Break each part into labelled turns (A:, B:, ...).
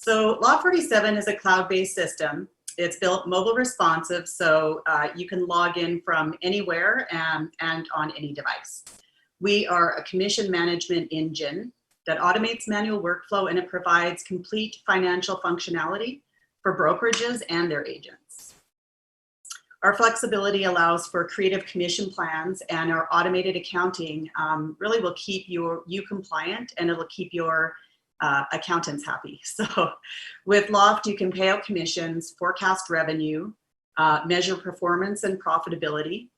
A: So Loft47 is a cloud-based system. It's built mobile responsive, so you can log in from anywhere and on any device. We are a commission management engine that automates manual workflow, and it provides complete financial functionality for brokerages and their agents. Our flexibility allows for creative commission plans, and our automated accounting really will keep you compliant, and it'll keep your accountants happy. So with Loft, you can pay out commissions, forecast revenue, measure performance and profitability.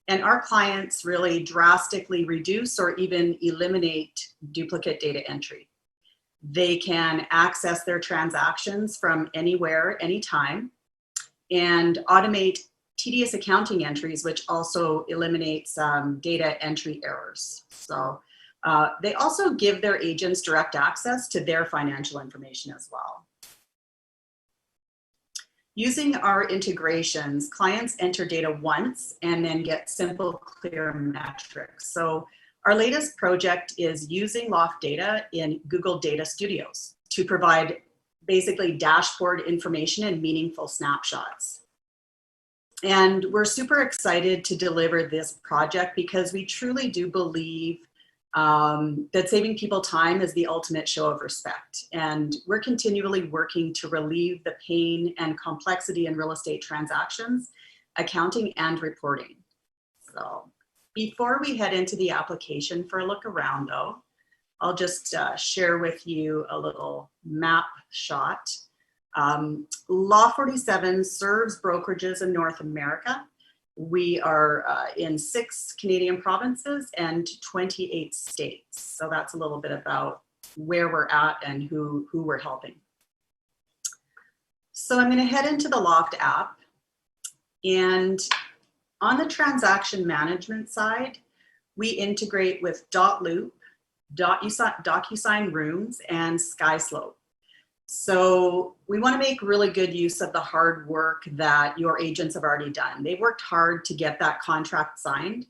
A: And our clients really drastically reduce or even eliminate duplicate data entry. They can access their transactions from anywhere, anytime, and automate tedious accounting entries, which also eliminates data entry errors. So they also give their agents direct access to their financial information as well. Using our integrations, clients enter data once and then get simple, clear metrics. So our latest project is using Loft data in Google Data Studios to provide basically dashboard information and meaningful snapshots. And we're super excited to deliver this project because we truly do believe that saving people time is the ultimate show of respect. And we're continually working to relieve the pain and complexity in real estate transactions, accounting, and reporting. So before we head into the application for a look around though, I'll just share with you a little map shot. Loft47 serves brokerages in North America. We are in 6 Canadian provinces and 28 states. So that's a little bit about where we're at and who we're helping. So I'm going to head into the Loft app. And on the transaction management side, we integrate with .loop, DocuSign Rooms, and SkySlope. So we want to make really good use of the hard work that your agents have already done. They've worked hard to get that contract signed,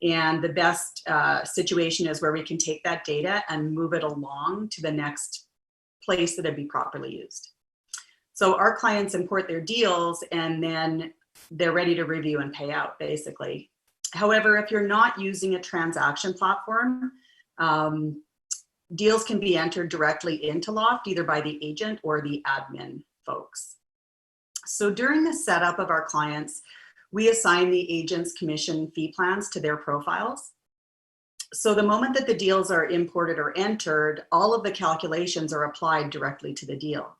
A: and the best situation is where we can take that data and move it along to the next place that it'd be properly used. So our clients import their deals and then they're ready to review and pay out basically. However, if you're not using a transaction platform, deals can be entered directly into Loft, either by the agent or the admin folks. So during the setup of our clients, we assign the agent's commission fee plans to their profiles. So the moment that the deals are imported or entered, all of the calculations are applied directly to the deal.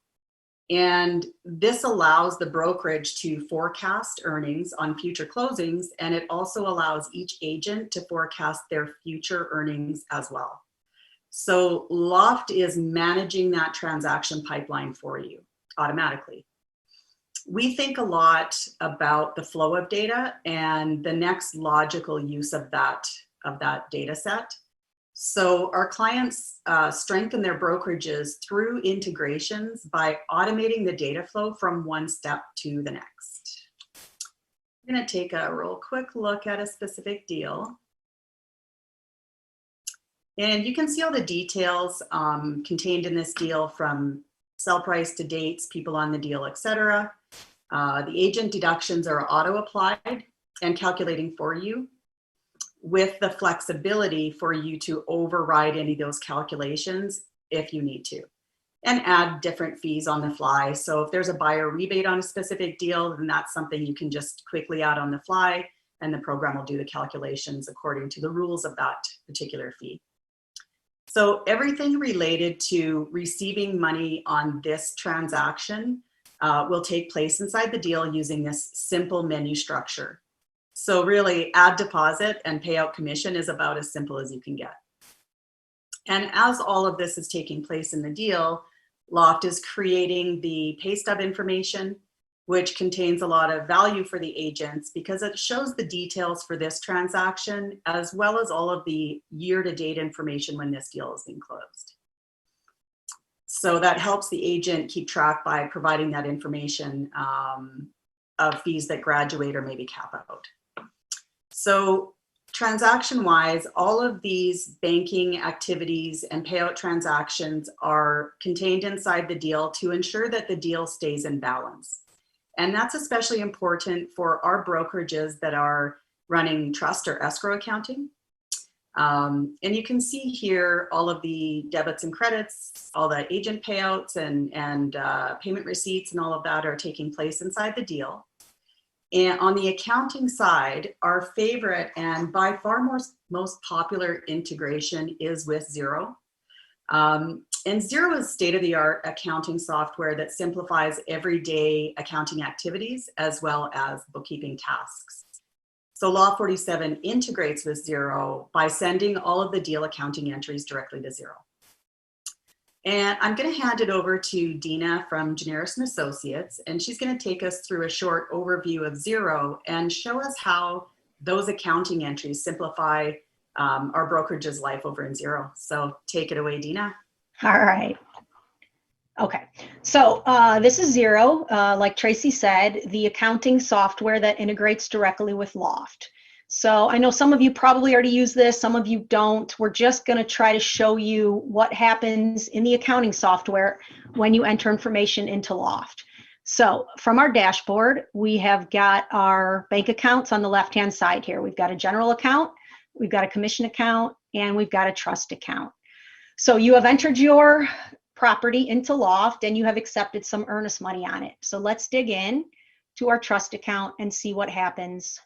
A: And this allows the brokerage to forecast earnings on future closings, and it also allows each agent to forecast their future earnings as well. So Loft is managing that transaction pipeline for you automatically. We think a lot about the flow of data and the next logical use of that data set. So our clients strengthen their brokerages through integrations by automating the data flow from one step to the next. I'm going to take a real quick look at a specific deal. And you can see all the details contained in this deal, from sell price to dates, people on the deal, etc. The agent deductions are auto-applied and calculating for you, with the flexibility for you to override any of those calculations if you need to, and add different fees on the fly. So if there's a buyer rebate on a specific deal, then that's something you can just quickly add on the fly, and the program will do the calculations according to the rules of that particular fee. So everything related to receiving money on this transaction will take place inside the deal using this simple menu structure. So really, add deposit and pay out commission is about as simple as you can get. And as all of this is taking place in the deal, Loft is creating the pay stub information, which contains a lot of value for the agents because it shows the details for this transaction, as well as all of the year-to-date information when this deal is being closed. So that helps the agent keep track by providing that information of fees that graduate or maybe cap out. So transaction-wise, all of these banking activities and payout transactions are contained inside the deal to ensure that the deal stays in balance. And that's especially important for our brokerages that are running trust or escrow accounting. And you can see here all of the debits and credits, all the agent payouts and payment receipts and all of that are taking place inside the deal. And on the accounting side, our favorite and by far most popular integration is with Xero. And Xero is state-of-the-art accounting software that simplifies everyday accounting activities as well as bookkeeping tasks. So Loft47 integrates with Xero by sending all of the deal accounting entries directly to Xero. And I'm going to hand it over to Dina from Gineris Associates, and she's going to take us through a short overview of Xero and show us how those accounting entries simplify our brokerage's life over in Xero. So take it away, Dina.
B: All right. Okay, so this is Xero, like Tracy said, the accounting software that integrates directly with Loft. So I know some of you probably already use this, some of you don't. We're just going to try to show you what happens in the accounting software when you enter information into Loft. So from our dashboard, we have got our bank accounts on the left-hand side here. We've got a general account, we've got a commission account, and we've got a trust account. So you have entered your property into Loft and you have accepted some earnest money on it. So let's dig in to our trust account and see what happens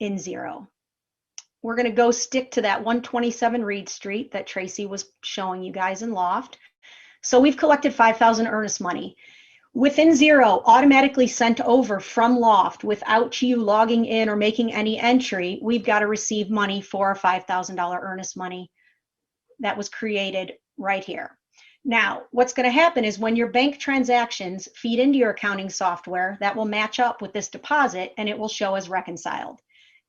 B: in Xero. We're going to go stick to that 127 Reed Street that Tracy was showing you guys in Loft. So we've collected 5,000 earnest money. Within Xero, automatically sent over from Loft without you logging in or making any entry, we've got to receive money for our $5,000 earnest money that was created right here. Now, what's going to happen is when your bank transactions feed into your accounting software, that will match up with this deposit and it will show as reconciled.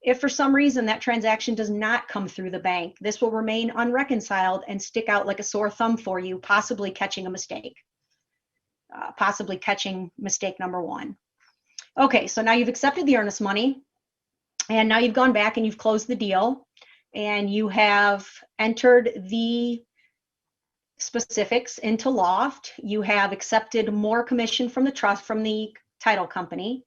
B: If for some reason that transaction does not come through the bank, this will remain unreconciled and stick out like a sore thumb for you, possibly catching a mistake, possibly catching mistake number one. Okay, so now you've accepted the earnest money and now you've gone back and you've closed the deal and you have entered the specifics into Loft. You have accepted more commission from the trust, from the title company.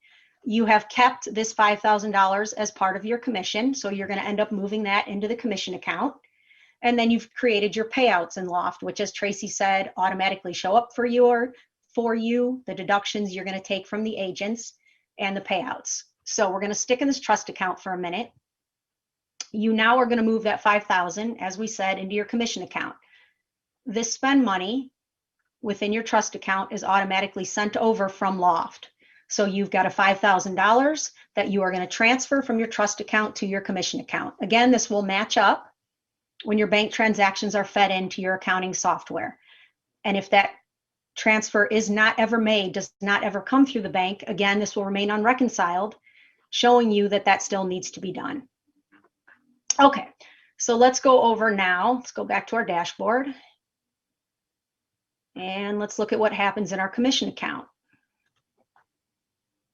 B: You have kept this $5,000 as part of your commission. So you're going to end up moving that into the commission account. And then you've created your payouts in Loft, which, as Tracy said, automatically show up for you, the deductions you're going to take from the agents and the payouts. So we're going to stick in this trust account for a minute. You now are going to move that $5,000, as we said, into your commission account. This spend money within your trust account is automatically sent over from Loft. So you've got a $5,000 that you are going to transfer from your trust account to your commission account. Again, this will match up when your bank transactions are fed into your accounting software. And if that transfer is not ever made, does not ever come through the bank, again, this will remain unreconciled, showing you that that still needs to be done. Okay, so let's go over now. Let's go back to our dashboard. And let's look at what happens in our commission account.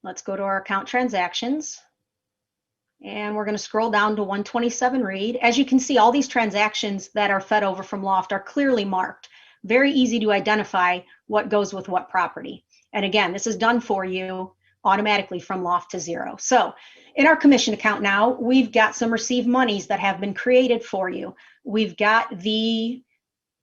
B: Let's go to our account transactions. And we're going to scroll down to 127 Reed. As you can see, all these transactions that are fed over from Loft are clearly marked. Very easy to identify what goes with what property. And again, this is done for you automatically from Loft to Xero. So in our commission account now, we've got some received monies that have been created for you. We've got the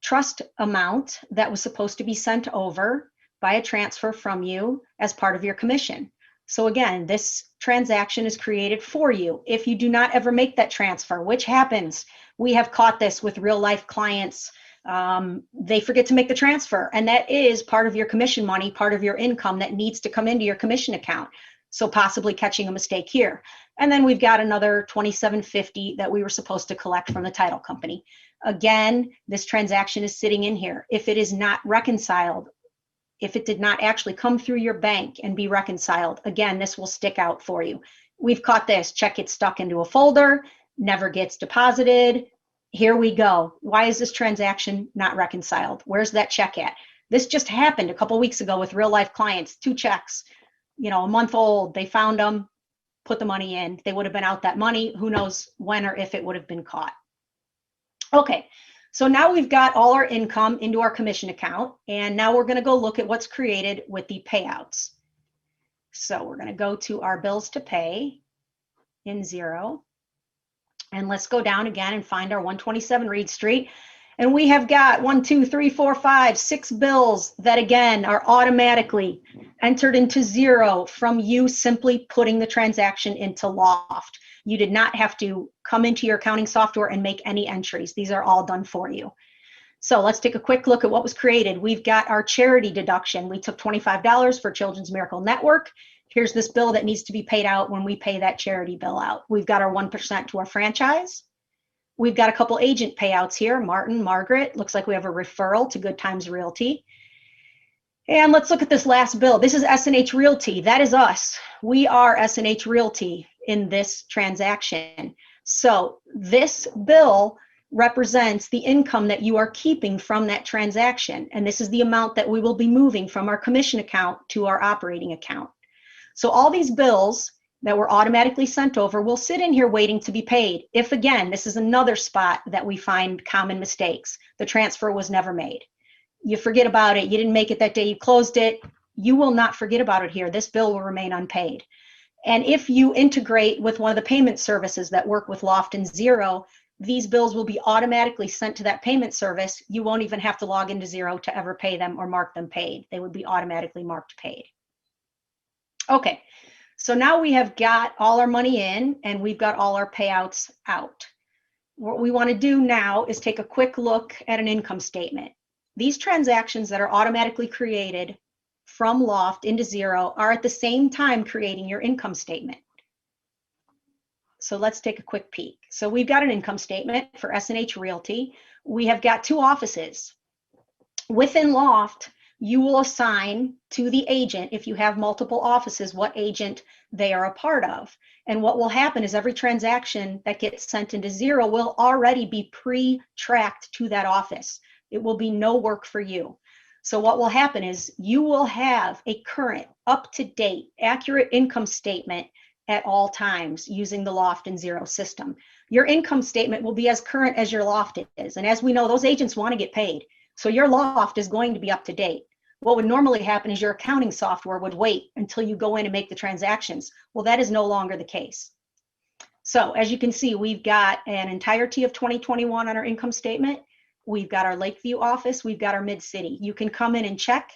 B: trust amount that was supposed to be sent over by a transfer from you as part of your commission. So again, this transaction is created for you. If you do not ever make that transfer, which happens, we have caught this with real life clients. They forget to make the transfer, and that is part of your commission money, part of your income that needs to come into your commission account. So possibly catching a mistake here. And then we've got another $27.50 that we were supposed to collect from the title company. Again, this transaction is sitting in here. If it is not reconciled, if it did not actually come through your bank and be reconciled, again, this will stick out for you. We've caught this. Check gets stuck into a folder, never gets deposited. Here we go. Why is this transaction not reconciled? Where's that check at? This just happened a couple weeks ago with real life clients. 2 checks, a month old. They found them, put the money in. They would have been out that money. Who knows when or if it would have been caught. Okay, so now we've got all our income into our commission account, and now we're going to go look at what's created with the payouts. So we're going to go to our bills to pay in Xero, and let's go down again and find our 127 Reed Street. And we have got 1, 2, 3, 4, 5, 6 bills that again are automatically entered into Xero from you simply putting the transaction into Loft. You did not have to come into your accounting software and make any entries. These are all done for you. So let's take a quick look at what was created. We've got our charity deduction. We took $25 for Children's Miracle Network. Here's this bill that needs to be paid out when we pay that charity bill out. We've got our 1% to our franchise. We've got a couple agent payouts here. Martin, Margaret, looks like we have a referral to Good Times Realty. And let's look at this last bill. This is S&H Realty. That is us. We are S&H Realty in this transaction. So this bill represents the income that you are keeping from that transaction. And this is the amount that we will be moving from our commission account to our operating account. So all these bills that were automatically sent over will sit in here waiting to be paid. If again, this is another spot that we find common mistakes. The transfer was never made. You forget about it. You didn't make it that day you closed it. You will not forget about it here. This bill will remain unpaid. And if you integrate with one of the payment services that work with Loft and Xero, these bills will be automatically sent to that payment service. You won't even have to log into Xero to ever pay them or mark them paid. They would be automatically marked paid. Okay. So now we have got all our money in and we've got all our payouts out. What we want to do now is take a quick look at an income statement. These transactions that are automatically created from Loft into Xero are at the same time creating your income statement. So let's take a quick peek. So we've got an income statement for S&H Realty. We have got 2 offices. Within Loft, you will assign to the agent, if you have multiple offices, what agent they are a part of. And what will happen is every transaction that gets sent into Xero will already be pre-tracked to that office. It will be no work for you. So what will happen is you will have a current, up-to-date, accurate income statement at all times using the Loft and Xero system. Your income statement will be as current as your Loft is. And as we know, those agents want to get paid. So your Loft is going to be up to date. What would normally happen is your accounting software would wait until you go in and make the transactions. Well, that is no longer the case. So as you can see, we've got an entirety of 2021 on our income statement. We've got our Lakeview office. We've got our Mid-City. You can come in and check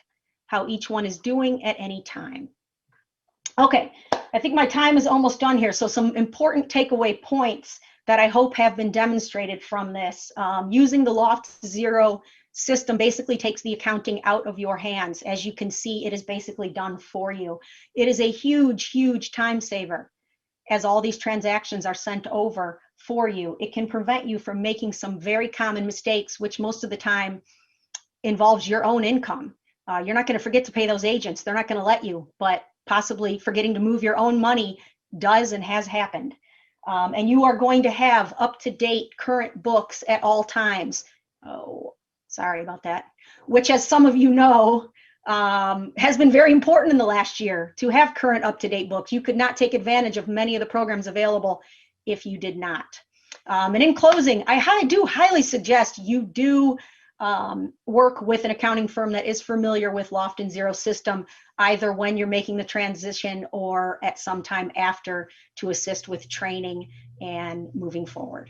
B: how each one is doing at any time. Okay, I think my time is almost done here. So some important takeaway points that I hope have been demonstrated from this. Using the Loft Xero system basically takes the accounting out of your hands. As you can see, it is basically done for you. It is a huge, huge time saver as all these transactions are sent over for you. It can prevent you from making some very common mistakes, which most of the time involves your own income. You're not going to forget to pay those agents. They're not going to let you, but possibly forgetting to move your own money does and has happened. And you are going to have up-to-date current books at all times. Oh, sorry about that. Which, as some of you know, has been very important in the last year to have current up-to-date books. You could not take advantage of many of the programs available if you did not. And in closing, I do highly suggest you do work with an accounting firm that is familiar with Loft and Xero system, either when you're making the transition or at some time after, to assist with training and moving forward.